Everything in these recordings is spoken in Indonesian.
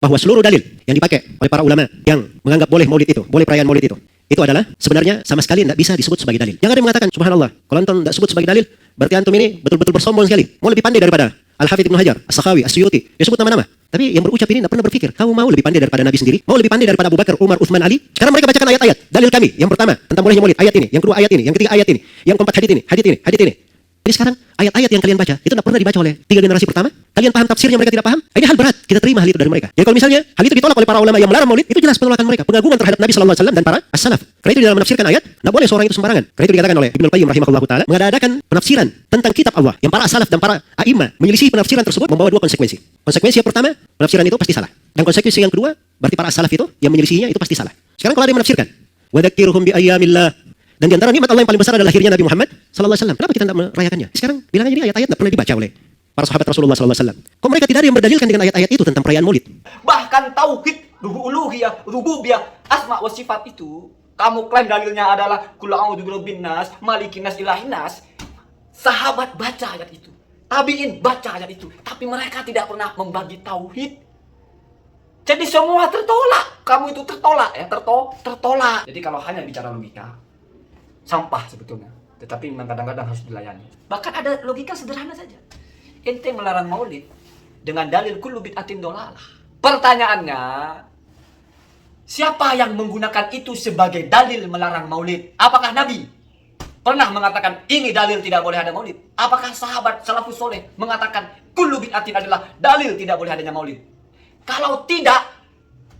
bahwa seluruh dalil yang dipakai oleh para ulama yang menganggap boleh maulid itu, boleh perayaan maulid itu adalah sebenarnya sama sekali tidak bisa disebut sebagai dalil. Yang ada yang mengatakan, subhanallah, kalau antum tidak sebut sebagai dalil, berarti antum ini betul-betul bersombong sekali. Mau lebih pandai daripada Al-Hafidz Ibnu Hajar, As-Sakhawi, As-Suyuti. Dia sebut nama-nama. Tapi yang berucap ini tidak pernah berpikir, kamu mau lebih pandai daripada Nabi sendiri? Mau lebih pandai daripada Abu Bakar, Umar, Utsman, Ali? Sekarang mereka bacakan ayat-ayat. Dalil kami, yang pertama, tentang bolehnya maulid, ayat ini. Yang kedua ayat ini. Yang ketiga ayat ini. Yang keempat hadits ini, hadits ini, hadits ini. Jadi sekarang ayat-ayat yang kalian baca itu tidak pernah dibaca oleh 3 generasi pertama. Kalian paham tafsirnya, mereka tidak paham. Ini hal berat. Kita terima hal itu dari mereka. Jadi kalau misalnya hal itu ditolak oleh para ulama yang melarang maulid, itu jelas penolakan mereka, pengagungan terhadap Nabi sallallahu alaihi wasallam dan para as-salaf. Karena itu di dalam menafsirkan ayat, tidak boleh seorang itu sembarangan. Karena itu dikatakan oleh Ibnu Qayyim rahimahullahu taala, mengadakan penafsiran tentang kitab Allah yang para as-salaf dan para a'imah menyelisih penafsiran tersebut membawa 2 konsekuensi. Konsekuensi yang pertama, penafsiran itu pasti salah. Dan konsekuensi yang kedua, berarti para as-salaf itu yang menyelisihinya itu pasti salah. Sekarang kalau ada yang menafsirkan, wa dzakirhum bi ayyamillah, dan di antara nikmat Allah yang paling besar adalah lahirnya Nabi Muhammad sallallahu alaihi wasallam. Kenapa kita tidak merayakannya? Sekarang bilang aja ini ayat-ayat tidak pernah dibaca oleh para sahabat Rasulullah sallallahu alaihi wasallam. Kok mereka tidak ada yang berdalilkan dengan ayat-ayat itu tentang perayaan Maulid? Bahkan tauhid, uluhiyah, rububiyah, asma wa sifat itu kamu klaim dalilnya adalah qul a'udzu birabbin nas, malikin nas, ilahin nas. Sahabat baca ayat itu, tabi'in baca ayat itu, tapi mereka tidak pernah membagi tauhid. Jadi semua tertolak. Kamu itu tertolak ya, tertolak. Jadi kalau hanya bicara logika, sampah sebetulnya, tetapi memang kadang-kadang harus dilayani. Bahkan ada logika sederhana saja. Ente melarang maulid dengan dalil kullu bid'atin dolalah. Pertanyaannya, siapa yang menggunakan itu sebagai dalil melarang maulid? Apakah Nabi pernah mengatakan ini dalil tidak boleh ada maulid? Apakah sahabat salafus soleh mengatakan kullu bid'atin adalah dalil tidak boleh adanya maulid? Kalau tidak,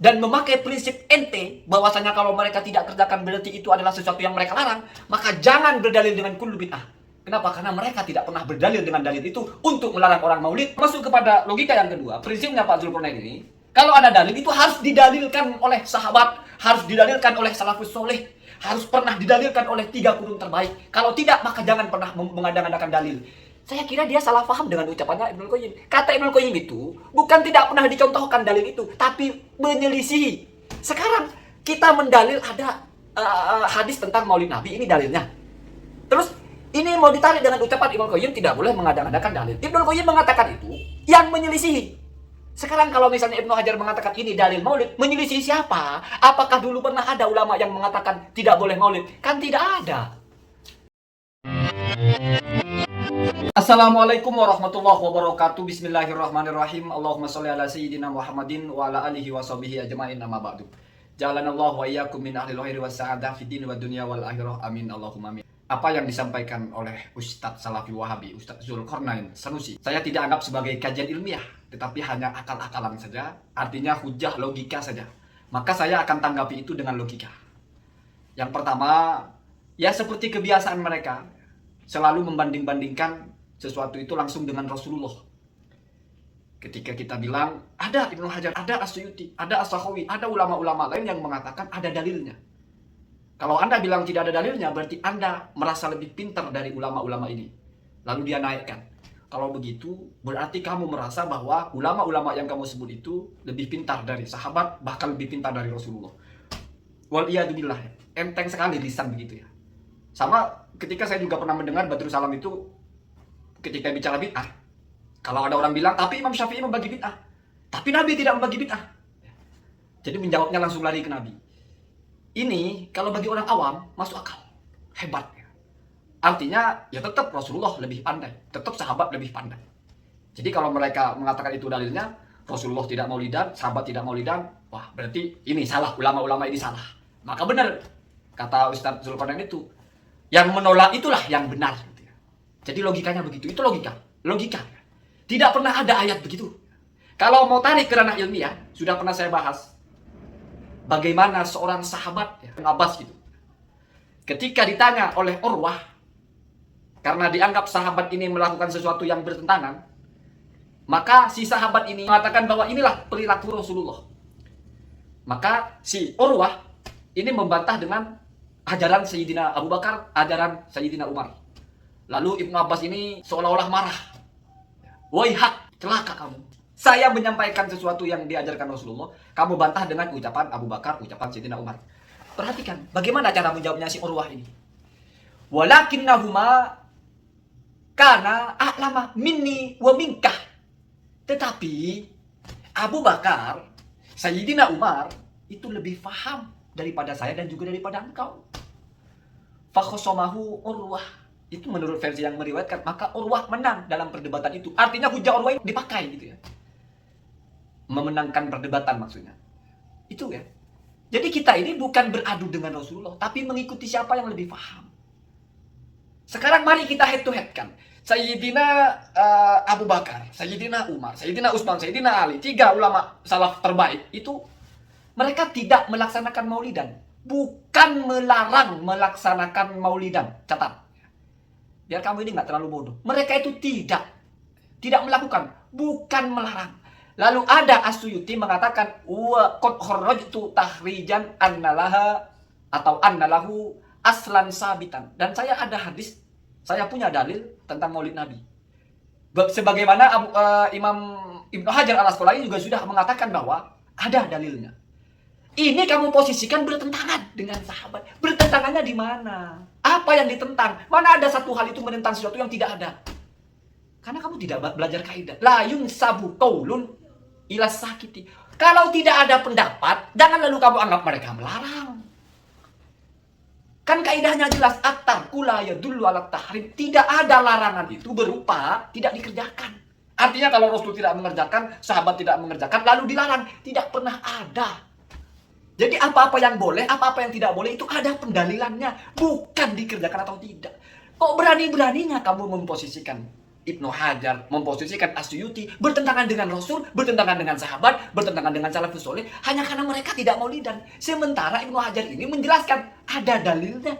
dan memakai prinsip ente bahwasanya kalau mereka tidak kerjakan berarti itu adalah sesuatu yang mereka larang, maka jangan berdalil dengan kullu bid'ah. Kenapa? Karena mereka tidak pernah berdalil dengan dalil itu untuk melarang orang maulid. Masuk kepada logika yang kedua, prinsipnya Pak Zulkarnain ini, kalau ada dalil itu harus didalilkan oleh sahabat, harus didalilkan oleh salafus soleh, harus pernah didalilkan oleh 3 qurun terbaik. Kalau tidak, maka jangan pernah mengada-ngadakan dalil. Saya kira dia salah paham dengan ucapannya Ibnu Qayyim. Kata Ibnu Qayyim itu bukan tidak pernah dicontohkan dalil itu, tapi menyelisihi. Sekarang kita mendalil ada hadis tentang Maulid Nabi, ini dalilnya. Terus ini mau ditarik dengan ucapan Ibnu Qayyim tidak boleh mengada-ngadakan dalil. Ibnu Qayyim mengatakan itu yang menyelisihi. Sekarang kalau misalnya Ibnu Hajar mengatakan ini dalil Maulid, menyelisihi siapa? Apakah dulu pernah ada ulama yang mengatakan tidak boleh Maulid? Kan tidak ada. Assalamualaikum warahmatullahi wabarakatuh. Bismillahirrahmanirrahim. Allahumma sholli ala sayyidina Muhammadin wa ala alihi wa sahbihi ajma'in, amma ba'du. Jalanallahu wa iyyakum min ahlil khairi was sa'adah fid din wad dunya wal akhirah. Amin Allahumma amin. Apa yang disampaikan oleh Ustadz Salafi Wahabi, Ustadz Zulkarnain Sanusi, saya tidak anggap sebagai kajian ilmiah, tetapi hanya akal-akalan saja, artinya hujah logika saja. Maka saya akan tanggapi itu dengan logika. Yang pertama, ya seperti kebiasaan mereka, selalu membanding-bandingkan sesuatu itu langsung dengan Rasulullah. Ketika kita bilang ada Ibnu Hajar, ada As-Suyuti, ada As-Sakhawi, ada ulama-ulama lain yang mengatakan ada dalilnya. Kalau Anda bilang tidak ada dalilnya, berarti Anda merasa lebih pintar dari ulama-ulama ini. Lalu dia naikkan. Kalau begitu, berarti kamu merasa bahwa ulama-ulama yang kamu sebut itu lebih pintar dari sahabat, bahkan lebih pintar dari Rasulullah. Waliyadzubillah, enteng sekali lisan begitu ya. Sama ketika saya juga pernah mendengar Badrus Salam itu ketika bicara bid'ah. Kalau ada orang bilang, tapi Imam Syafi'i membagi bid'ah, tapi Nabi tidak membagi bid'ah. Jadi menjawabnya langsung lari ke Nabi. Ini kalau bagi orang awam masuk akal, hebat. Artinya ya tetap Rasulullah lebih pandai, tetap sahabat lebih pandai. Jadi kalau mereka mengatakan itu dalilnya, Rasulullah tidak maulidan, sahabat tidak maulidan, wah berarti ini salah, ulama-ulama ini salah. Maka benar kata Ustadz Zulkarnain itu, yang menolak itulah yang benar. Jadi logikanya begitu, itu logika. Tidak pernah ada ayat begitu. Kalau mau tarik ke ranah ilmiah, sudah pernah saya bahas. Bagaimana seorang sahabat, Ibn Abbas gitu. Ketika ditanya oleh Urwah, karena dianggap sahabat ini melakukan sesuatu yang bertentangan, maka si sahabat ini mengatakan bahwa inilah perilaku Rasulullah. Maka si Urwah ini membantah dengan ajaran Sayyidina Abu Bakar, ajaran Sayyidina Umar. Lalu Ibnu Abbas ini seolah-olah marah. Waihak, celaka kamu. Saya menyampaikan sesuatu yang diajarkan Rasulullah, kamu bantah dengan ucapan Abu Bakar, ucapan Sayyidina Umar. Perhatikan, bagaimana cara menjawabnya si Urwah ini. Walakinnahuma kana a'lama minni wa minkah. Tetapi Abu Bakar Sayyidina Umar itu lebih paham daripada saya dan juga daripada engkau. Fakhosomahu Urwah. Itu menurut versi yang meriwayatkan, maka Urwah menang dalam perdebatan itu. Artinya hujah Urwah dipakai gitu ya. Memenangkan perdebatan maksudnya. Itu ya. Jadi kita ini bukan beradu dengan Rasulullah, tapi mengikuti siapa yang lebih paham. Sekarang mari kita head to head kan. Sayyidina Abu Bakar, Sayyidina Umar, Sayyidina Utsman, Sayyidina Ali, 3 ulama salaf terbaik itu mereka tidak melaksanakan maulidan. Bukan melarang melaksanakan maulidan. Catat. Biar kamu ini nggak terlalu bodoh. Mereka itu tidak melakukan, bukan melarang. Lalu ada As-Suyuti mengatakan wa qad kharrajtu tahrijan annalaha atau annalahu aslan sabitan. Dan saya ada hadis, saya punya dalil tentang Maulid Nabi. Sebagaimana Imam Ibnu Hajar Al-Asqalani juga sudah mengatakan bahwa ada dalilnya. Ini kamu posisikan bertentangan dengan sahabat. Bertentangannya di mana? Apa yang ditentang? Mana ada satu hal itu menentang sesuatu yang tidak ada? Karena kamu tidak belajar kaidah. La yunsabu qaulun ila sakiti. Kalau tidak ada pendapat, jangan lalu kamu anggap mereka melarang. Kan kaidahnya jelas, at-tarku la yadullu ala tahrim. Tidak ada larangan itu berupa tidak dikerjakan. Artinya kalau Rasul tidak mengerjakan, sahabat tidak mengerjakan, lalu dilarang. Tidak pernah ada. Jadi apa-apa yang boleh, apa-apa yang tidak boleh itu ada pendalilannya, bukan dikerjakan atau tidak. Kok berani-beraninya kamu memposisikan Ibnu Hajar, memposisikan As-Suyuti bertentangan dengan Rasul, bertentangan dengan sahabat, bertentangan dengan salafus soleh hanya karena mereka tidak maulidan. Sementara Ibnu Hajar ini menjelaskan ada dalilnya.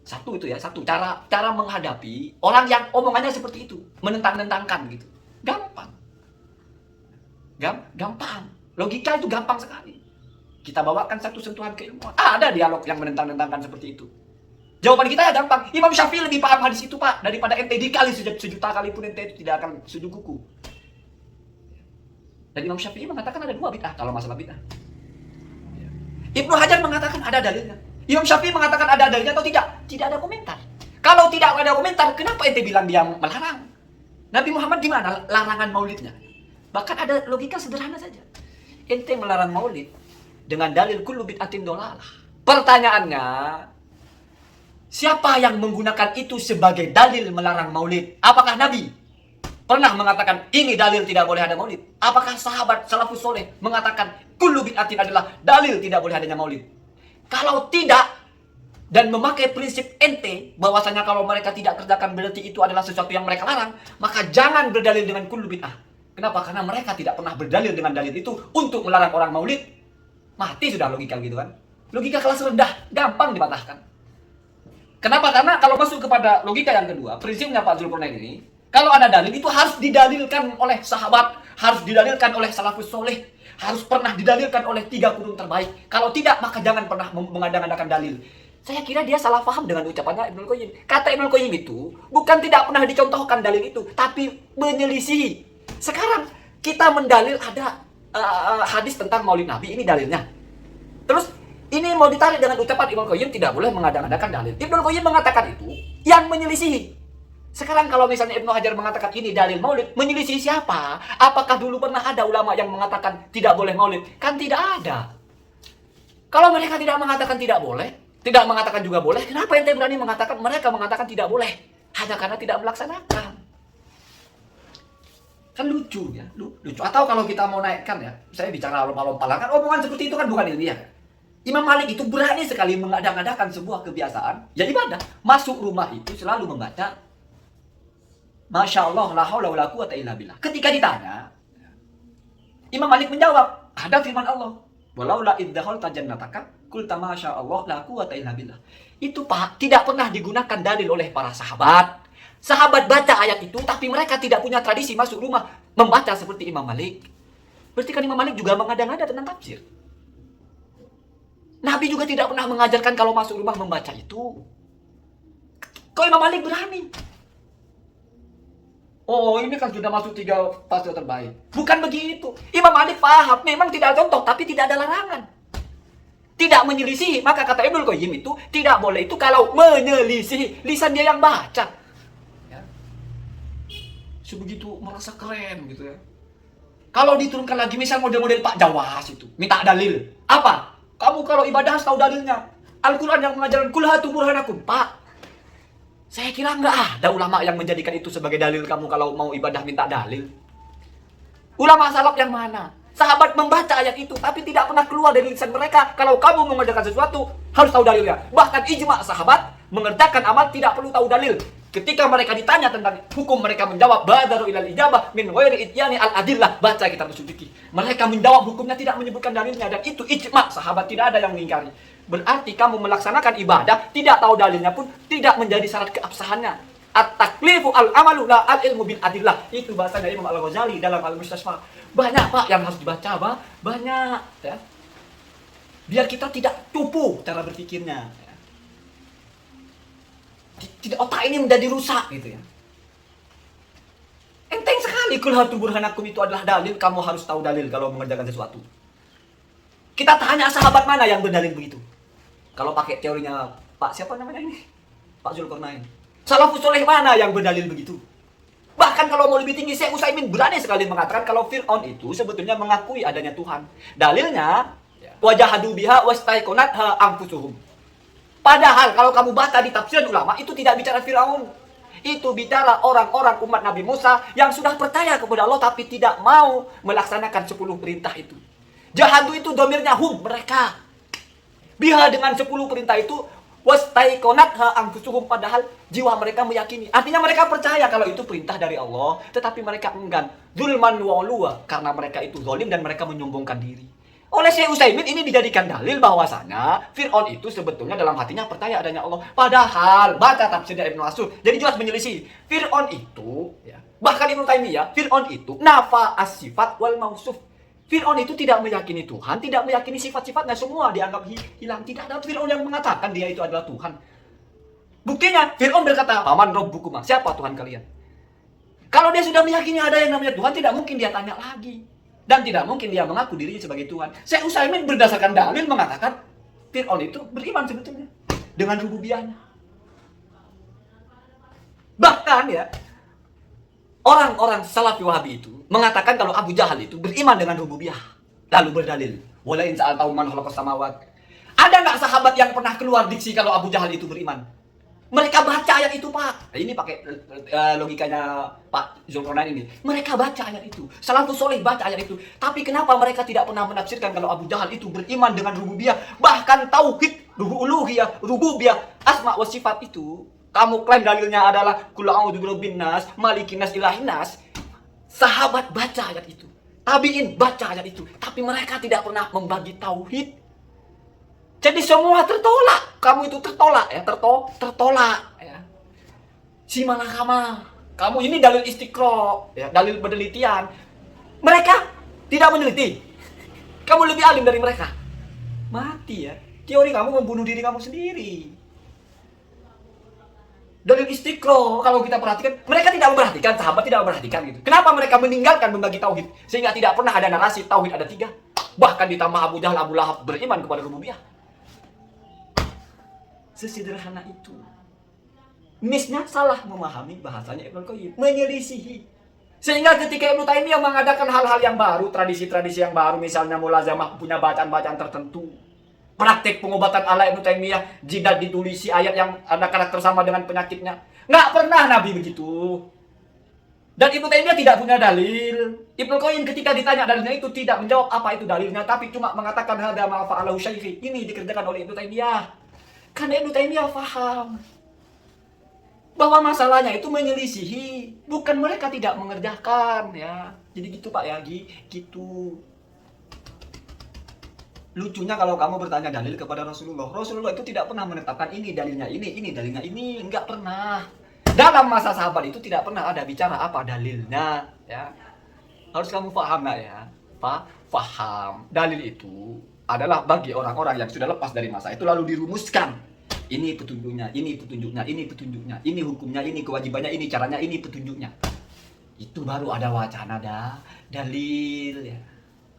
Satu itu ya, satu cara menghadapi orang yang omongannya seperti itu, menentang-nentangkan gitu. Gampang. Gampang. Logika itu gampang sekali. Kita bawakan satu sentuhan keilmuan. Ada dialog yang menentang-nentangkan seperti itu. Jawaban kita ya gampang. Imam Syafi'i lebih paham hadis itu, Pak, daripada ente dikali sejuta kali pun ente itu tidak akan sujud kuku. Dan Imam Syafi'i mengatakan ada 2 bid'ah kalau masalah bid'ah. Ibnu Hajar mengatakan ada dalilnya. Imam Syafi'i mengatakan ada dalilnya atau tidak? Tidak ada komentar. Kalau tidak ada komentar, kenapa ente bilang dia melarang? Nabi Muhammad di mana larangan maulidnya? Bahkan ada logika sederhana saja. Ente melarang maulid dengan dalil kullu bid'atin dolalah. Pertanyaannya, siapa yang menggunakan itu sebagai dalil melarang maulid? Apakah Nabi pernah mengatakan ini dalil tidak boleh ada maulid? Apakah sahabat salafus soleh mengatakan kullu bid'atin adalah dalil tidak boleh adanya maulid? Kalau tidak, dan memakai prinsip ente bahwasanya kalau mereka tidak kerjakan berarti itu adalah sesuatu yang mereka larang, maka jangan berdalil dengan kullu bid'ah. Kenapa? Karena mereka tidak pernah berdalil dengan dalil itu untuk melarang orang maulid. Mati sudah logika gitu kan. Logika kelas rendah, gampang dipatahkan. Kenapa? Karena kalau masuk kepada logika yang kedua, prinsipnya Pak Zulkarnain ini, kalau ada dalil itu harus didalilkan oleh sahabat, harus didalilkan oleh salafus soleh, harus pernah didalilkan oleh 3 kurun terbaik. Kalau tidak, maka jangan pernah mengadakan dalil. Saya kira dia salah paham dengan ucapannya Ibnul Qayyim. Kata Ibnul Qayyim itu bukan tidak pernah dicontohkan dalil itu, tapi menyelisihi. Sekarang kita mendalil ada hadis tentang Maulid Nabi, ini dalilnya. Terus ini mau ditarik dengan ucapan Ibnu Qayyim tidak boleh mengadakan dalil. Ibnu Qayyim mengatakan itu yang menyelisihi. Sekarang kalau misalnya Ibnu Hajar mengatakan ini dalil Maulid, menyelisihi siapa? Apakah dulu pernah ada ulama yang mengatakan tidak boleh Maulid? Kan tidak ada. Kalau mereka tidak mengatakan tidak boleh, tidak mengatakan juga boleh, kenapa ente berani mengatakan mereka mengatakan tidak boleh? Hanya karena tidak melaksanakan. Kan lucu ya, lucu. Atau kalau kita mau naikkan ya, saya bicara lompa-lompa kan omongan seperti itu kan bukan ilmiah. Imam Malik itu berani sekali mengadakan sebuah kebiasaan, ya ibadah. Masuk rumah itu selalu membaca Masya Allah, la haula wala quwata illa billah. Ketika ditanya, Imam Malik menjawab, ada firman Allah, walaula iddakhalta jannataka qulta masya Allah la quwata illa billah. Itu Pak, tidak pernah digunakan dalil oleh para sahabat. Sahabat baca ayat itu, tapi mereka tidak punya tradisi masuk rumah membaca seperti Imam Malik. Berarti kan Imam Malik juga mengada-ngada tentang tafsir. Nabi juga tidak pernah mengajarkan kalau masuk rumah membaca itu. Kok Imam Malik berani? Oh, ini kan sudah masuk 3 fase terbaik. Bukan begitu. Imam Malik paham, memang tidak ada contoh, tapi tidak ada larangan. Tidak menyelisihi. Maka kata Ibnul Qayyim itu, tidak boleh itu kalau menyelisihi. Lisan dia yang baca. Sebegitu merasa keren gitu ya. Kalau diturunkan lagi misal model-model Pak Jawas itu, minta dalil. Apa? Kamu kalau ibadah harus tahu dalilnya. Al-Quran yang mengajarkan kul hatu burhanakum. Pak, saya kira nggak ada ulama yang menjadikan itu sebagai dalil kamu kalau mau ibadah minta dalil. Ulama salaf yang mana? Sahabat membaca ayat itu, tapi tidak pernah keluar dari lisan mereka. Kalau kamu mengerjakan sesuatu, harus tahu dalilnya. Bahkan ijma sahabat, mengerjakan amal tidak perlu tahu dalil. Ketika mereka ditanya tentang hukum, mereka menjawab badaru ilal ijabah min ghairi ityani al adillah. Baca kitab usul fikih. Mereka menjawab hukumnya tidak menyebutkan dalilnya, dan itu ijma sahabat, tidak ada yang mengingkari. Berarti kamu melaksanakan ibadah tidak tahu dalilnya pun tidak menjadi syarat keabsahannya. At-taklifu al-amalu la al-ilmu bil adillah. Itu bahasanya Imam Al-Ghazali dalam Al-Mustasfa. Banyak Pak yang harus dibaca, Pak. Banyak ya. Biar kita tidak cupu cara berpikirnya. Tidak, otak ini menjadi rusak gitu ya. Enteng sekali kul hatu burhanakum itu adalah dalil, kamu harus tahu dalil kalau mengerjakan sesuatu. Kita tanya sahabat mana yang berdalil begitu? Kalau pakai teorinya Pak siapa namanya ini? Pak Zulkarnain. Salafus soleh mana yang berdalil begitu? Bahkan kalau mau lebih tinggi, Syekh Utsaimin berani sekali mengatakan kalau Fir'aun itu sebetulnya mengakui adanya Tuhan. Dalilnya wajahadu biha wastaiqonatha anfusuhum. Padahal kalau kamu baca di tafsiran ulama itu tidak bicara Firaun. Itu bicara orang-orang umat Nabi Musa yang sudah percaya kepada Allah tapi tidak mau melaksanakan 10 perintah itu. Jahadu itu domirnya hum, mereka. Biha dengan 10 perintah itu wastaiqonatha anfusuhum, padahal jiwa mereka meyakini. Artinya mereka percaya kalau itu perintah dari Allah, tetapi mereka enggan. Zulman wa ulwa, karena mereka itu zalim dan mereka menyombongkan diri. Oleh Syekh Utsaimin ini dijadikan dalil bahwasanya Fir'aun itu sebetulnya dalam hatinya percaya adanya Allah. Padahal baca tafsirnya Ibnu Ashur, jadi jelas menyelisih. Fir'aun itu ya, bahkan Ibnu Taimiyah, Fir'aun itu nafa as-sifat wal mausuf. Fir'aun itu tidak meyakini Tuhan, tidak meyakini sifat-sifatnya, semua dianggap hilang. Tidak ada Fir'aun yang mengatakan dia itu adalah Tuhan. Buktinya Fir'aun berkata, "Paman rabbukum?" Siapa Tuhan kalian? Kalau dia sudah meyakini ada yang namanya Tuhan, tidak mungkin dia tanya lagi. Dan tidak mungkin dia mengaku dirinya sebagai Tuhan. Syekh Utsaimin berdasarkan dalil mengatakan Fir'aun itu beriman sebetulnya dengan rububiyahnya. Bahkan ya, orang-orang Salafi Wahabi itu mengatakan kalau Abu Jahal itu beriman dengan rububiyah. Lalu berdalil, "Wala in sa'altahu man khalaqas samawat." Ada nggak sahabat yang pernah keluar diksi kalau Abu Jahal itu beriman? Mereka baca ayat itu, Pak. Ini pakai logikanya Pak Zulkarnain ini. Mereka baca ayat itu. Salafus soleh baca ayat itu. Tapi kenapa mereka tidak pernah menafsirkan kalau Abu Jahal itu beriman dengan rububiyah, bahkan tauhid, uluhiyah, rububiyah, asma wa sifat itu? Kamu klaim dalilnya adalah qul a'udzu birabbin nas, malikin nas, ilahin nas. Sahabat baca ayat itu. Tabi'in baca ayat itu. Tapi mereka tidak pernah membagi tauhid. Jadi semua tertolak. Kamu itu tertolak ya, tertolak ya. Si malakama. Kamu ini dalil istiqro, ya, dalil penelitian. Mereka tidak meneliti. Kamu lebih alim dari mereka. Mati ya. Teori kamu membunuh diri kamu sendiri. Dalil istiqro, kalau kita perhatikan, mereka tidak memperhatikan, sahabat tidak memperhatikan gitu. Kenapa mereka meninggalkan membagi tauhid? Sehingga tidak pernah ada narasi tauhid ada 3. Bahkan ditambah Abu Jahal, Abu Lahab beriman kepada rububiyah. Sesederhana itu. Misnya salah memahami bahasanya Ibnu Qayyim, menyelisihi. Sehingga ketika Ibnu Taimiyah mengadakan hal-hal yang baru, tradisi-tradisi yang baru, misalnya mulazamah punya bacaan-bacaan tertentu, praktek pengobatan ala Ibnu Taimiyah, jidat ditulisi ayat yang ada karakter sama dengan penyakitnya. Nggak pernah Nabi begitu. Dan Ibnu Taimiyah tidak punya dalil. Ibnu Qayyim ketika ditanya dalilnya itu tidak menjawab apa itu dalilnya, tapi cuma mengatakan hadza ma fa'alahu syaikhi. Ini dikerjakan oleh Ibnu Taimiyah. Karena Ibnu Taimiyah paham bahwa masalahnya itu menyelisihi, bukan mereka tidak mengerjakan ya. Jadi gitu Pak ya, gitu. Lucunya kalau kamu bertanya dalil kepada Rasulullah, Rasulullah itu tidak pernah menetapkan ini dalilnya ini dalilnya ini, enggak pernah. Dalam masa sahabat itu tidak pernah ada bicara apa dalilnya ya. Harus kamu paham nggak ya? Paham. Dalil itu adalah bagi orang-orang yang sudah lepas dari masa itu lalu dirumuskan. Ini petunjuknya, ini petunjuknya, ini petunjuknya, ini hukumnya, ini kewajibannya, ini caranya, ini petunjuknya. Itu baru ada wacana, ada dalil ya.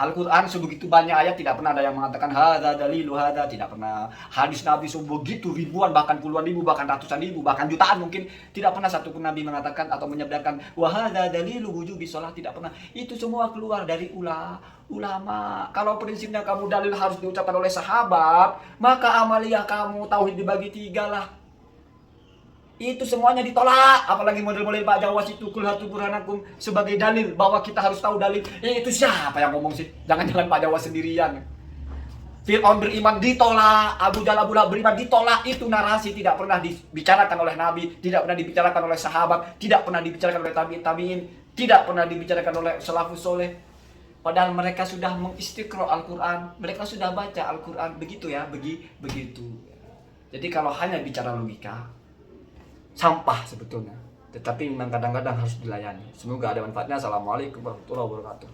Al-Quran sebegitu banyak ayat tidak pernah ada yang mengatakan hadza dalilu hadza, tidak pernah. Hadis Nabi sebegitu ribuan, bahkan puluhan ribu, bahkan ratusan ribu, bahkan jutaan mungkin, tidak pernah satu pun Nabi mengatakan atau menyabdakan wa hadza dalilu wujubi shalah, tidak pernah. Itu semua keluar dari ulama. Kalau prinsipnya kamu dalil harus diucapkan oleh sahabat, maka amaliyah kamu tauhid dibagi 3 lah. Itu semuanya ditolak, apalagi model-model Pak Jawas itu kul hatu burhanakum sebagai dalil bahwa kita harus tahu dalil. Itu siapa yang ngomong sih? Jangan-jangan Pak Jawas sendirian. Fir'aun beriman ditolak, Abu Jahal Abu Lahab beriman ditolak. Itu narasi tidak pernah dibicarakan oleh Nabi, tidak pernah dibicarakan oleh sahabat, tidak pernah dibicarakan oleh tabi'in, tidak pernah dibicarakan oleh salafus soleh. Padahal mereka sudah mengistiqro Al-Quran, mereka sudah baca Al-Quran, begitu ya, begitu. Jadi kalau hanya bicara logika, sampah sebetulnya, tetapi memang kadang-kadang harus dilayani. Semoga ada manfaatnya. Assalamualaikum warahmatullahi wabarakatuh.